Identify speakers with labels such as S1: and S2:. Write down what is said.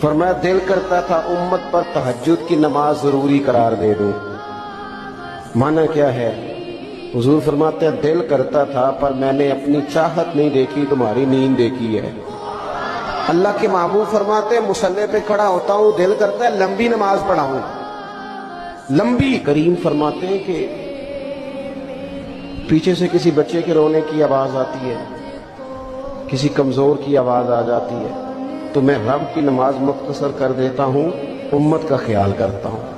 S1: फरमाया दिल करता था उम्मत पर तहज्जुद की नमाज जरूरी करार दे दूं। माना क्या है? हुजूर फरमाते हैं दिल करता था पर मैंने अपनी चाहत नहीं देखी, तुम्हारी नींद देखी है। अल्लाह के महबूब फरमाते हैं मुसल्ले पे खड़ा होता हूं, दिल करता है लंबी नमाज पढ़ाऊं, लंबी। करीम फरमाते हैं कि पीछे से किसी बच्चे के रोने की आवाज आती है, किसी कमजोर की आवाज आ जाती है, तो मैं रब की नमाज मुख्तसर कर देता हूं, उम्मत का ख्याल करता हूं।